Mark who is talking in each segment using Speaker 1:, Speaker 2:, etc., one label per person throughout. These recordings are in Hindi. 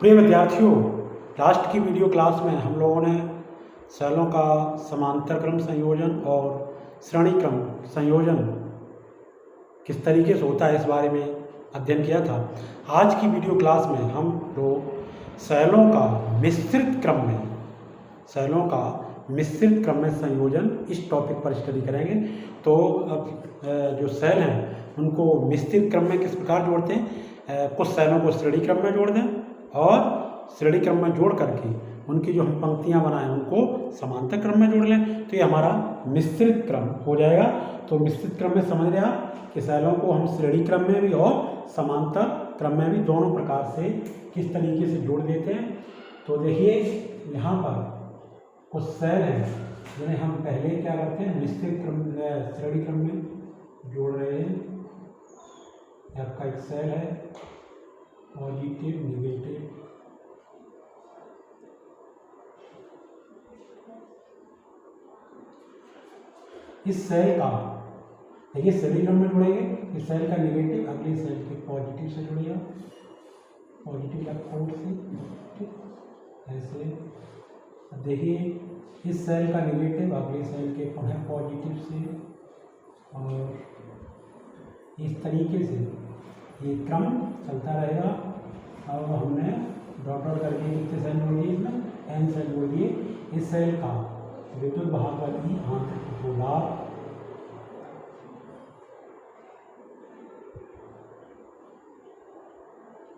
Speaker 1: प्रिय विद्यार्थियों, लास्ट की वीडियो क्लास में हम लोगों ने सेलों का समांतर क्रम संयोजन और श्रेणी क्रम संयोजन किस तरीके से होता है इस बारे में अध्ययन किया था। आज की वीडियो क्लास में हम लोग सेलों का मिश्रित क्रम में संयोजन इस टॉपिक पर स्टडी करेंगे। तो अब जो सेल हैं उनको मिश्रित क्रम में किस प्रकार जोड़ते हैं, कुछ सेलों को श्रेणी क्रम में जोड़ दें और श्रेणी क्रम में जोड़ करके उनकी जो हम पंक्तियां बनाएं उनको समांतर क्रम में जोड़ लें, तो ये हमारा मिश्रित क्रम हो जाएगा। तो मिश्रित क्रम में समझ रहे आप कि सेलों को हम श्रेणी क्रम में भी और समांतर क्रम में भी दोनों प्रकार से किस तरीके से जोड़ देते हैं। तो देखिए यहाँ पर कुछ सेल हैं जिन्हें हम पहले क्या करते हैं, मिश्रित क्रम श्रेणी क्रम में जोड़ रहे हैं। आपका एक सेल है पॉजिटिव नेगेटिव, इस सेल का देखिए श्रेणी क्रम में जोड़ेंगे, इस सेल का नेगेटिव अगले सेल के पॉजिटिव से जोड़िए, पॉजिटिव लेफ्ट से ऐसे। देखिए इस सेल का नेगेटिव अगले सेल के पुनः पॉजिटिव से, और इस तरीके से ये क्रम चलता रहेगा। और हमने डॉट डॉट करके कितने सेल जोड़ दिए, इसमें n सेल जोड़ दिए। इस सेल का विद्युत भाग वाली आंतरिक प्रतिरोध,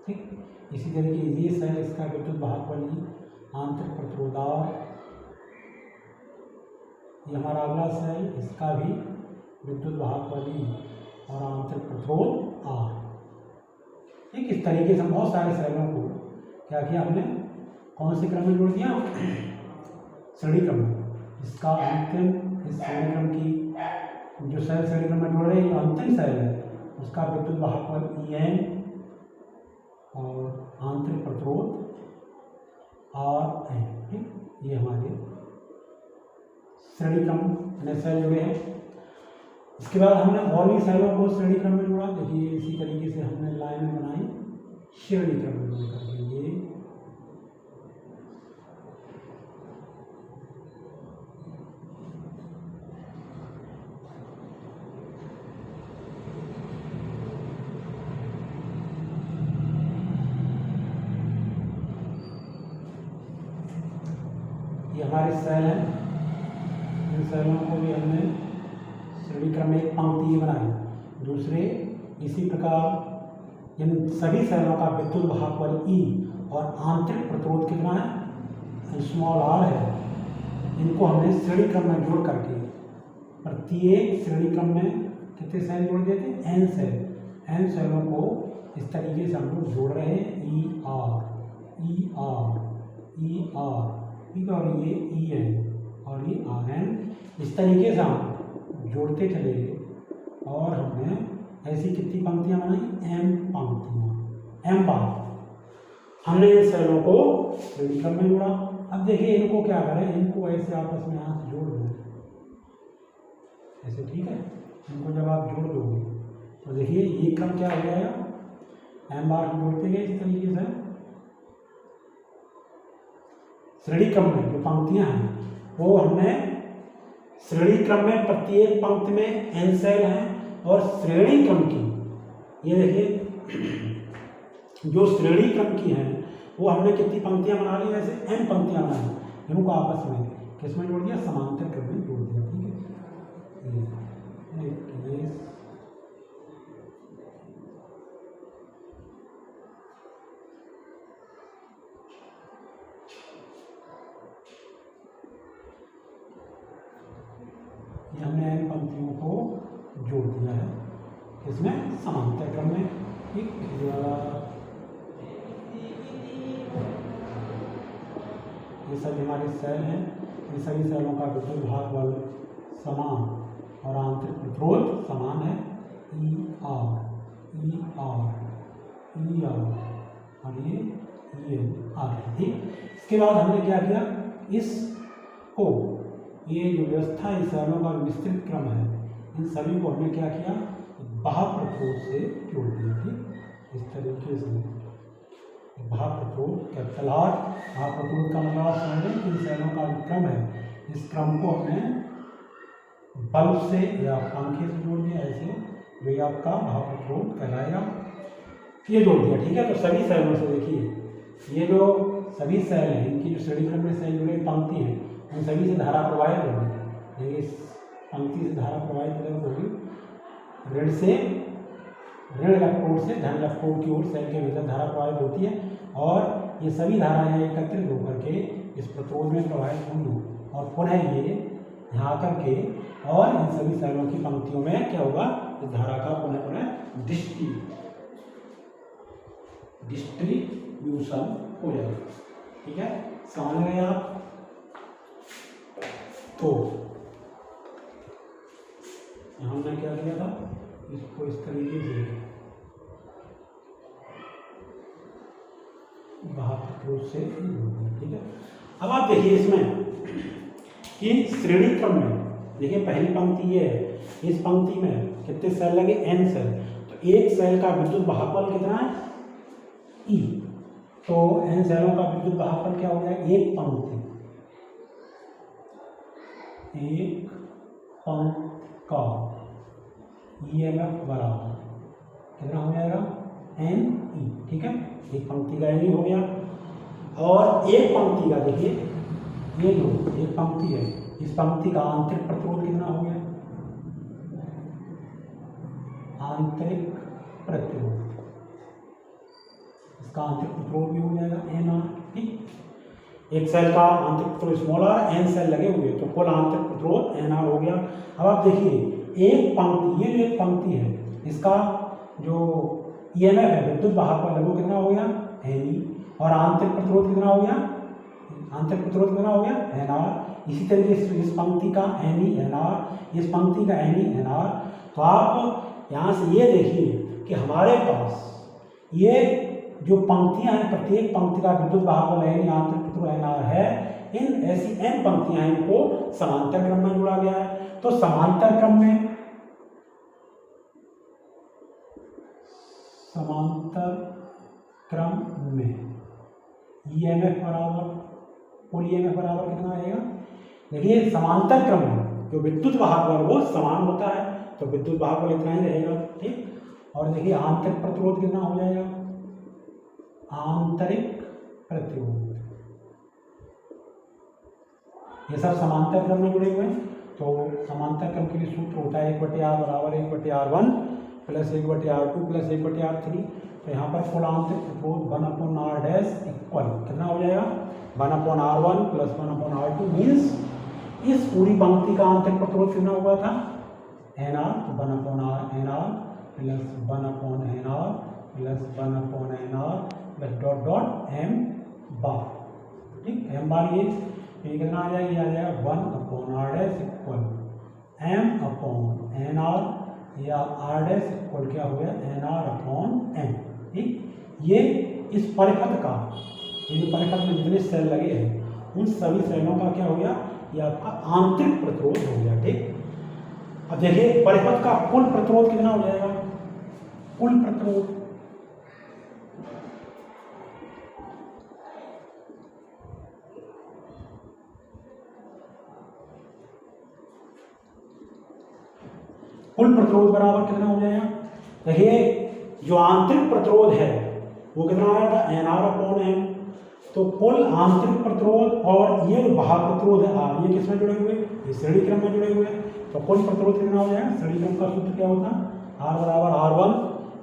Speaker 1: ठीक इसी तरीके ये सेल इसका विद्युत भाग वाली आंतरिक प्रतिरोध, ये हमारा अगला सेल इसका भी विद्युत भाग वाली और आंतरिक प्रतिरोध R। ठीक इस तरीके से बहुत सारे सेलों को क्या किया हमने, कौन से क्रम में जोड़ दिया, श्रेणी क्रम में। इसका अंतिम इस श्रेणी क्रम की जो सेल श्रेणी क्रम में जोड़ रहे हैं, अंतिम सेल है उसका विद्युत भागफल En और आंतरिक प्रतिरोध Rn। ठीक ये हमारे श्रेणी क्रम में सेल जुड़े हैं। इसके बाद हमने और भी सेलों को श्रेणी क्रम में जोड़ा। देखिए इसी तरीके से हमने लाइन बनाई श्रेणी क्रम में जोड़ करके। ये हमारे सेल हैं, इन सेलों को भी हमने श्रेणी क्रम में एक पंक्ति बनाई। दूसरे इसी प्रकार इन सभी सेलों का विद्युत भागफल E और आंतरिक प्रतिरोध कितना है, स्मॉल r है। इनको हमने श्रेणी क्रम में जोड़ करके प्रत्येक श्रेणी क्रम में कितने सेल जोड़ देते हैं, n सेल। n सेलों को इस तरीके से हम लोग जोड़ रहे हैं, ठीक है, और ये En और ये Rn। इस तरीके से हम जोड़ते चले गए और हमने ऐसी कितनी पंक्तियां बनाई, m पंक्तियां, m बार हमने इन सेलों को श्रेणी क्रम में जोड़ा। अब देखिए इनको क्या करें, इनको ऐसे आपस में यहाँ से जोड़ दो ऐसे, ठीक है। इनको जब आप जोड़ दोगे तो देखिए ये क्रम क्या हो जाएगा, m बार जोड़ते गए इस तरीके से। श्रेणी क्रम में जो पंक्तियां हैं वो हमने श्रेणी क्रम में प्रत्येक पंक्ति में n सेल हैं, और श्रेणी क्रम की ये देखिए जो श्रेणी क्रम की हैं वो हमने कितनी पंक्तियां बना ली, वैसे n पंक्तियां बनाई। इनको आपस में किसमें जोड़ दिया, समांतर क्रम में जोड़ दिया। ठीक है, ये हमने n पंक्तियों को जोड़ दिया है इसमें समांतर क्रम में। ठीक ये सभी हमारे सेल हैं, इन सभी सेलों का विद्युत भागफल समान और आंतरिक प्रतिरोध समान है, ER और ये ER। ठीक इसके बाद हमने क्या किया, इसको ये जो व्यवस्था है सेलों का मिश्रित क्रम है, इन सभी को हमने क्या किया, बाह्य प्रतिरोध से जोड़ दिया। ठीक इस तरीके से भाप प्रतिरोध कैपिटल R। भाप प्रतिरोध का मतलब आप समझ रहे हैं कि इन सेलों का जो क्रम है, इस क्रम को हमने बल्ब से या पंखे से जोड़ दिया, ऐसे जो ये आपका भाप प्रतिरोध कहलाएगा, ये जोड़ दिया। ठीक है, तो सभी सेलों से देखिए ये जो सभी सेल हैं, इनकी जो श्रेणी क्रम में सेल जुड़े पंक्ति है, उन सभी से धारा प्रवाहित होगी। ये इस पंक्ति से धारा प्रवाहित होगी, ऋण से ऋण इलेक्ट्रोड से धन इलेक्ट्रोड की ओर सेल के भीतर धारा प्रवाहित होती है, और ये सभी धाराएं एकत्रित होकर के इस प्रतिरोध में प्रवाहित होंगी, और पुनः ये यहाँ आकर के और इन सभी सेलों की पंक्तियों में क्या होगा, इस धारा का पुनः पुनः डिस्ट्रीब्यूशन हो जाएगा। ठीक है, समझ गए आप? तो हमने क्या किया था, इसको इस तरीके से भाप प्रतिरोध से जोड़ दिया। ठीक है, अब आप देखिए इसमें कि श्रेणी क्रम में देखिए पहली पंक्ति ये है, इस पंक्ति में कितने सेल लगे, n सेल, तो एक सेल का विद्युत भागफल कितना है, E, तो n सेलों का विद्युत भागफल क्या हो गया, एक पंक्ति का EMF बराबर कितना हो जाएगा, NE। ठीक है, एक पंक्ति का NE हो गया, और एक पंक्ति का देखिए ये जो एक पंक्ति है, इस पंक्ति का आंतरिक प्रतिरोध कितना हो गया, आंतरिक प्रतिरोध, इसका आंतरिक प्रतिरोध भी हो जाएगा NR। ठीक, एक सेल का आंतरिक प्रतिरोध स्मॉल r, n सेल लगे हुए, तो कुल आंतरिक प्रतिरोध NR हो गया। अब आप देखिए एक पंक्ति, ये जो एक पंक्ति है, इसका जो EMF है, विद्युत भागफल, वो कितना हो गया, NE, और आंतरिक प्रतिरोध कितना हो गया, आंतरिक प्रतिरोध कितना हो गया, NR। इसी तरीके से इस पंक्ति का NE NR, इस पंक्ति का NE NR। तो आप यहाँ से ये देखिए कि हमारे पास ये जो पंक्तियां हैं, प्रत्येक पंक्ति का विद्युत भागफल NE, आंतरिक प्रतिरोध NR है। इन ऐसी n पंक्तियां हैं, इनको समांतर क्रम में जोड़ा गया है। तो समांतर क्रम में EMF बराबर, कुल EMF बराबर कितना आएगा, देखिए समांतर क्रम में जो विद्युत भागफल वो समान होता है, तो विद्युत भागफल इतना ही रहेगा। ठीक, और देखिए आंतरिक प्रतिरोध कितना हो जाएगा, आंतरिक प्रतिरोध, ये सब समांतर क्रम में जुड़े हुए हैं। तो समांतर क्रम के लिए सूत्र होता है 1/r बराबर 1/r1 plus 1/r2 plus 1/r3। तो यहाँ पर कुल आंतरिक प्रतिरोध 1/r डैश इक्वल कितना हो जाएगा, 1/r1 प्लस 1/r2, मीन्स इस पूरी पंक्ति का आंतरिक प्रतिरोध कितना हुआ था, NR, तो 1/r NR plus 1/nr plus 1/nr plus dot dot m बार। ठीक, m बार ये कितना आ जाएगा, ये आ जाएगा 1/r डैश इक्वल m/nr, या r डैश इक्वल क्या हो गया, nr/m। ठीक, ये इस परिपथ का, ये जो परिपथ में जितने सेल लगे हैं उन सभी सेलों का क्या हो गया, ये आपका आंतरिक प्रतिरोध हो गया। ठीक, अब देखिए परिपथ का कुल प्रतिरोध कितना हो जाएगा, कुल प्रतिरोध बराबर कितना हो जाएगा, देखिए जो आंतरिक प्रतिरोध है वो कितना आया था, NR/M। तो कुल आंतरिक प्रतिरोध और ये बाह्य प्रतिरोध है R, ये किसमें जुड़े हुए, ये श्रेणी क्रम में जुड़े हुए। तो कुल प्रतिरोध कितना हो जाएगा, श्रेणी क्रम का सूत्र क्या होता है, R बराबर R1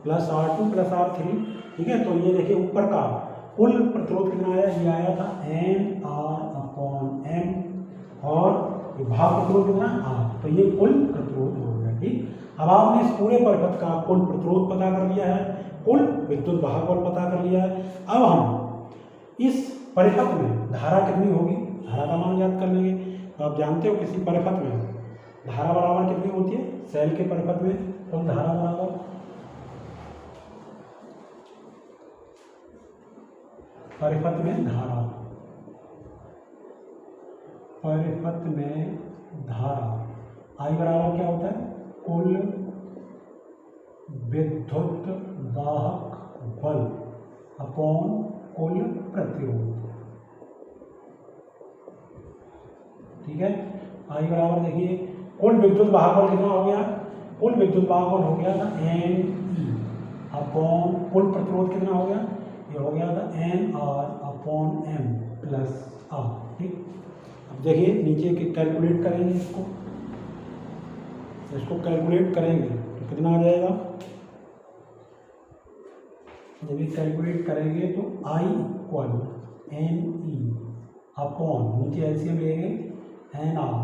Speaker 1: plus R2 plus R3। ठीक है, तो ये देखिए ऊपर का कुल प्रतिरोध कितना आया, ये आया था NR/M, और ये बाह्य प्रतिरोध कितना R, तो ये कुल प्रतिरोध हो गया। ठीक, अब आपने इस पूरे परिपथ का कुल प्रतिरोध पता कर लिया है, कुल विद्युत भागफल पता कर लिया है। अब हम इस परिपथ में धारा कितनी होगी, धारा का मान याद कर लेंगे। तो आप जानते हो किसी परिपथ में धारा बराबर कितनी होती है, सेल के परिपथ में कुल धारा बराबर परिपथ में धारा, परिपथ में धारा I बराबर क्या होता है, कुल विद्युत वाहक बल अपॉन कुल प्रतिरोध। ठीक है, आई बराबर देखिए कुल विद्युत वाहक कितना हो गया, कुल विद्युत वाहक हो गया था एन ई अपॉन कुल प्रतिरोध कितना हो गया, ये हो गया था N R upon M plus R. ठीक, अब देखिए नीचे के कैलकुलेट करेंगे इसको कैलकुलेट करेंगे तो कितना आ जाएगा, जब ये कैलकुलेट करेंगे तो I equal N E upon नीचे एलसीएम लेंगे N R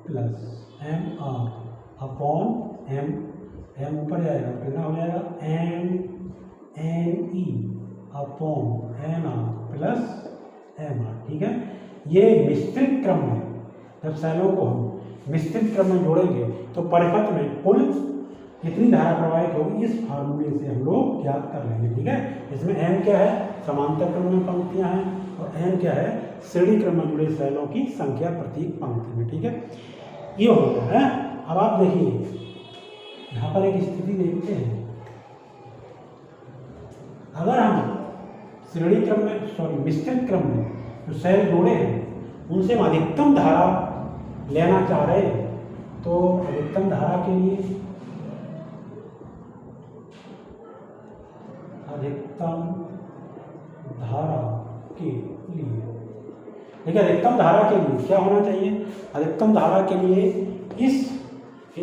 Speaker 1: plus M R upon M, M ऊपर जाएगा कितना हो जाएगा N E upon N R plus M R. ठीक है, ये मिश्रित क्रम में जब सेलों को हम मिश्रित क्रम में जोड़ेंगे तो परिपथ में कुल कितनी धारा प्रवाहित होगी इस फार्मूले से हम लोग ज्ञात कर लेंगे। ठीक है, इसमें एम क्या है, समांतर क्रम में पंक्तियां हैं, और एन क्या है, श्रेणी क्रम में जुड़े सेलों की संख्या प्रत्येक पंक्ति में। ठीक है, ये हो गया है। अब आप देखिए यहाँ पर एक स्थिति देखते हैं, अगर हम श्रेणी क्रम में मिश्रित क्रम में जो सेल जोड़े हैं उनसे हम अधिकतम धारा लेना चाह रहे हैं, तो अधिकतम धारा के लिए देखिए अधिकतम धारा के लिए क्या होना चाहिए, अधिकतम धारा के लिए ये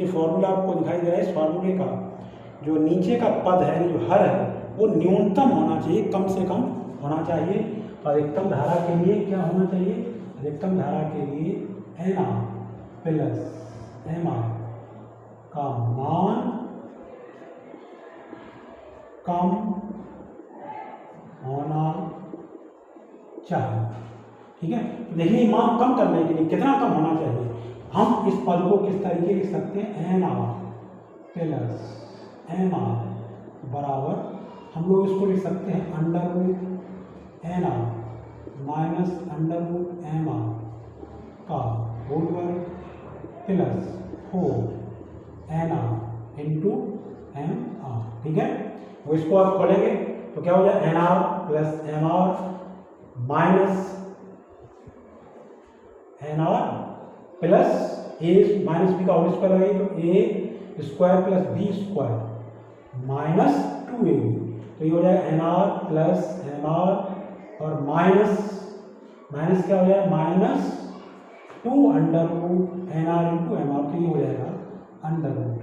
Speaker 1: फॉर्मूला आपको दिखाई दे रहा है, इस फॉर्मूले का जो नीचे का पद है, जो हर है, वो न्यूनतम होना चाहिए, कम से कम होना चाहिए। अधिकतम धारा के लिए क्या होना चाहिए, अधिकतम धारा के लिए N R plus M R का मान कम होना चाहिए। ठीक है, देखिए मान कम करने के लिए कितना कम होना चाहिए, हम इस पद को किस तरीके लिख सकते हैं, N R plus M R बराबर हम लोग इसको लिख सकते हैं under root N R minus under root M R का होल वर्ग plus 4 N R into M R. ठीक है, वो इसको आप खोलेंगे तो क्या हो जाए, N R plus M R minus N R plus A minus B का होल स्क्वायर लगेगी तो A square plus B square minus 2ab, तो ये हो जाएगा N R plus M R और माइनस क्या हो जाएगा, minus 2 under root N R into M R, तो ये हो जाएगा अंडर रूट।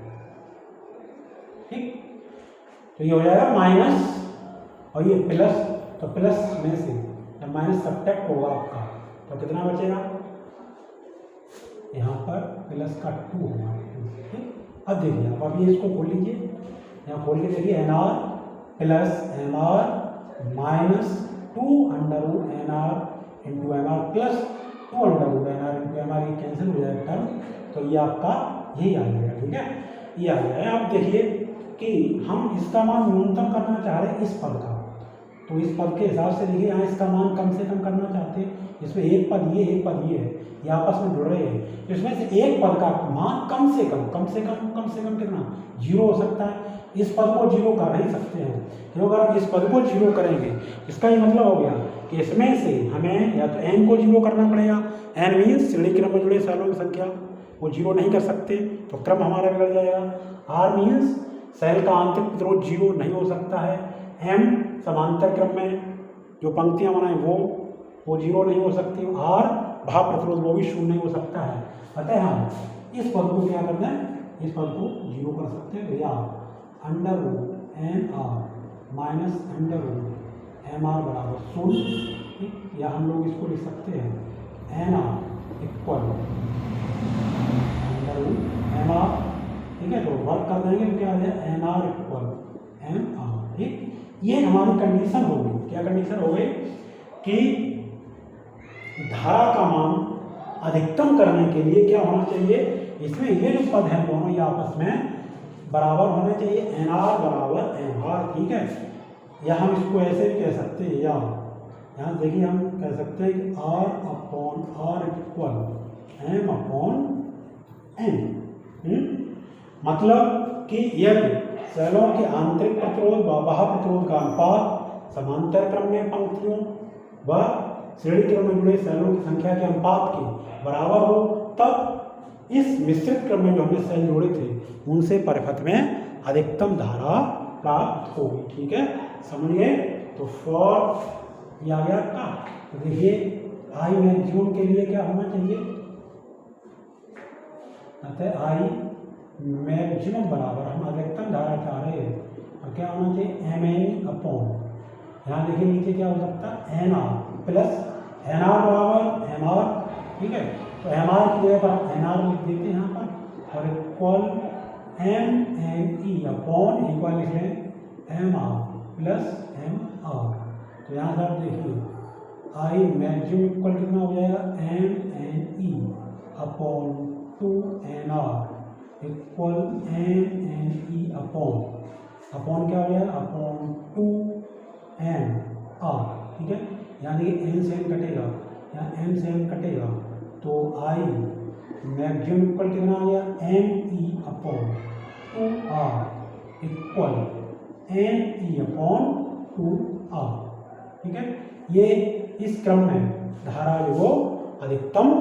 Speaker 1: ठीक, तो ये हो जाएगा माइनस और ये प्लस, तो प्लस में से जब माइनस सब्ट्रैक्ट होगा आपका तो कितना बचेगा, यहाँ पर प्लस का 2 होगा। ठीक, अब देखिए आप अभी इसको खोल लीजिए, यहाँ खोल के देखिए N R plus M R minus 2 under root N R into M R plus 2 under root N R into M R, ये कैंसिल हो जाएगा टर्म, तो ये आपका यही आ जाएगा। ठीक है, ये आ गया है। आप देखिए कि हम इसका मान न्यूनतम करना चाह रहे हैं इस पद का, तो इस पद के हिसाब से देखिए यहाँ इसका मान कम से कम करना चाहते हैं, इसमें एक पद ये एक पद ये है, ये आपस में जुड़ रहे हैं, तो इसमें से एक पद का मान कम से कम कितना 0 हो सकता है, इस पद को 0 कर नहीं सकते हैं, क्योंकि अगर आप इस पद को 0 करेंगे इसका ये मतलब हो गया कि इसमें से हमें या तो n को 0 करना पड़ेगा, n मीन्स श्रेणी क्रम में जुड़े सेलों की संख्या, वो 0 नहीं कर सकते तो क्रम हमारा बिगड़ जाएगा। r मीन्स सेल का आंतरिक प्रतिरोध 0 नहीं हो सकता है, m समांतर क्रम में जो पंक्तियां बनाए वो 0 नहीं हो सकती, r भाप प्रतिरोध वो भी 0 नहीं हो सकता है। अतः हम इस पद को क्या करना है, इस पद को 0 कर सकते हैं, या under root N R minus under root M R बराबर 0। ठीक, या हम लोग इसको लिख सकते हैं N R equal under root M R. ठीक है, तो वर्क कर देंगे तो क्या आ जाए, N R equal M R. ठीक, ये हमारी कंडीशन हो गई। क्या कंडीशन हो गई कि धारा का मान अधिकतम करने के लिए क्या होना चाहिए, इसमें ये जो पद हैं दोनों ये आपस में बराबर होने चाहिए, एन आर बराबर एम आर। ठीक है, या हम इसको ऐसे भी कह सकते हैं, या यहाँ देखिए हम कह सकते हैं कि R upon R equal M upon N. मतलब कि यदि सेलों के आंतरिक प्रतिरोध व बाह्य प्रतिरोध का अनुपात समांतर क्रम में पंक्तियों व श्रेणी क्रम में जुड़े सेलों की संख्या के अनुपात के बराबर हो, तब इस मिश्रित क्रम में जो हमने सेल जोड़े थे उनसे परिपथ में अधिकतम धारा प्राप्त होगी। ठीक है, समझिए। तो फॉर ये आ गया का, तो देखिए आई मैक्सिमम के लिए क्या होना चाहिए, अतः आई मैक्सिमम बराबर हम अधिकतम धारा चाह रहे हैं, और क्या होना चाहिए एम एन अपॉन, यहाँ देखिए नीचे क्या हो सकता है N R plus N R बराबर एम आर। ठीक है, तो एम आर की जगह पर हम एन आर लिख देते हैं यहाँ पर, और equal M N E upon equal लिख लें M R plus M R. तो यहाँ से आप देखिए आई मैक्सिमम इक्वल कितना हो जाएगा M N E upon 2 N R equal M N E upon क्या हो जाएगा अपॉन 2 एम आर। ठीक है, यहाँ देखिए एन से एन कटेगा, यहाँ एन से एन कटेगा, तो आई मैक्सिमम इक्वल कितना आ गया M E upon 2 R equal M E upon 2 R. ठीक है, ये इस क्रम में धारा जो वो अधिकतम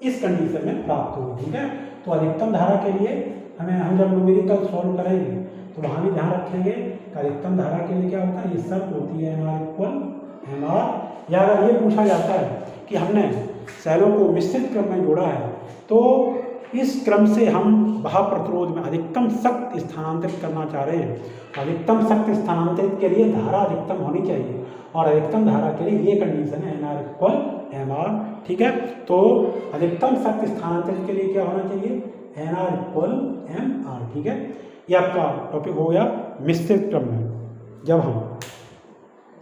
Speaker 1: इस कंडीशन में प्राप्त होगी। ठीक है, तो अधिकतम धारा के लिए हम जब न्यूमेरिकल सॉल्व करेंगे तो वहाँ भी ध्यान रखेंगे कि अधिकतम धारा के लिए क्या होता है, ये शर्त होती है M R equal M R. या अगर ये पूछा जाता है कि हमने सेलों को मिश्रित क्रम में जोड़ा है तो इस क्रम से हम भाप प्रतिरोध में अधिकतम शक्ति स्थानांतरित करना चाह रहे हैं, अधिकतम शक्ति स्थानांतरित के लिए धारा अधिकतम होनी चाहिए, और अधिकतम धारा के लिए ये कंडीशन है N R equal M R. ठीक है, तो अधिकतम शक्ति स्थानांतरित के लिए क्या होना चाहिए N R equal M R. ठीक है, ये आपका टॉपिक हो गया मिश्रित क्रम में जब हम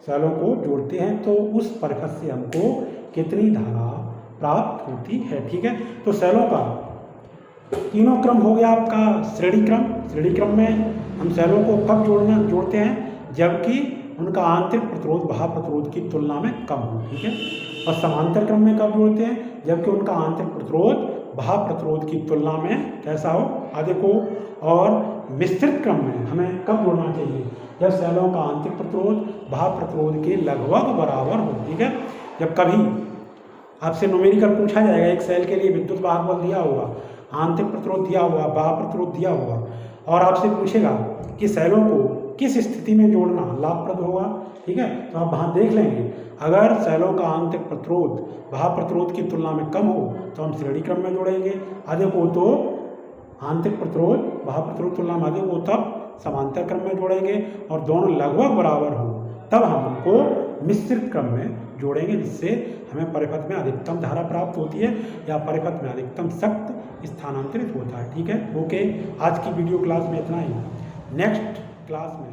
Speaker 1: सेलों को जोड़ते हैं तो उस परिपथ से हमको कितनी धारा प्राप्त होती है। ठीक है, तो सेलों का तीनों क्रम हो गया आपका श्रेणी क्रम। श्रेणी क्रम में हम सेलों को कब जोड़ते हैं, जबकि उनका आंतरिक प्रतिरोध भाप प्रतिरोध की तुलना में कम हो। ठीक है, और समांतर क्रम में कब जोड़ते हैं, जबकि उनका आंतरिक प्रतिरोध भाप प्रतिरोध की तुलना में कैसा हो, अधिक हो। और मिश्रित क्रम में हमें कब जोड़ना चाहिए, जब सेलों का आंतरिक प्रतिरोध भाप प्रतिरोध के लगभग बराबर हो। ठीक है, जब कभी आपसे न्यूमेरिकल पूछा जाएगा, एक सेल के लिए विद्युत वाहक बल दिया होगा, आंतरिक प्रतिरोध दिया होगा, भाप प्रतिरोध दिया होगा, और आपसे पूछेगा कि सेलों को किस स्थिति में जोड़ना लाभप्रद होगा। ठीक है, तो आप वहाँ देख लेंगे, अगर सेलों का आंतरिक प्रतिरोध भाप प्रतिरोध की तुलना में कम हो तो हम श्रेणी क्रम में जोड़ेंगे, अधिक हो तो आंतरिक प्रतिरोध भाप प्रतिरोध तुलना में अधिक हो तब समांतर क्रम में जोड़ेंगे, और दोनों लगभग बराबर हो तब हम उनको मिश्रित क्रम में जोड़ेंगे, जिससे हमें परिपथ में अधिकतम धारा प्राप्त होती है या परिपथ में अधिकतम शक्ति स्थानांतरित होता है। ठीक है, ओके, आज की वीडियो क्लास में इतना ही। नेक्स्ट क्लास में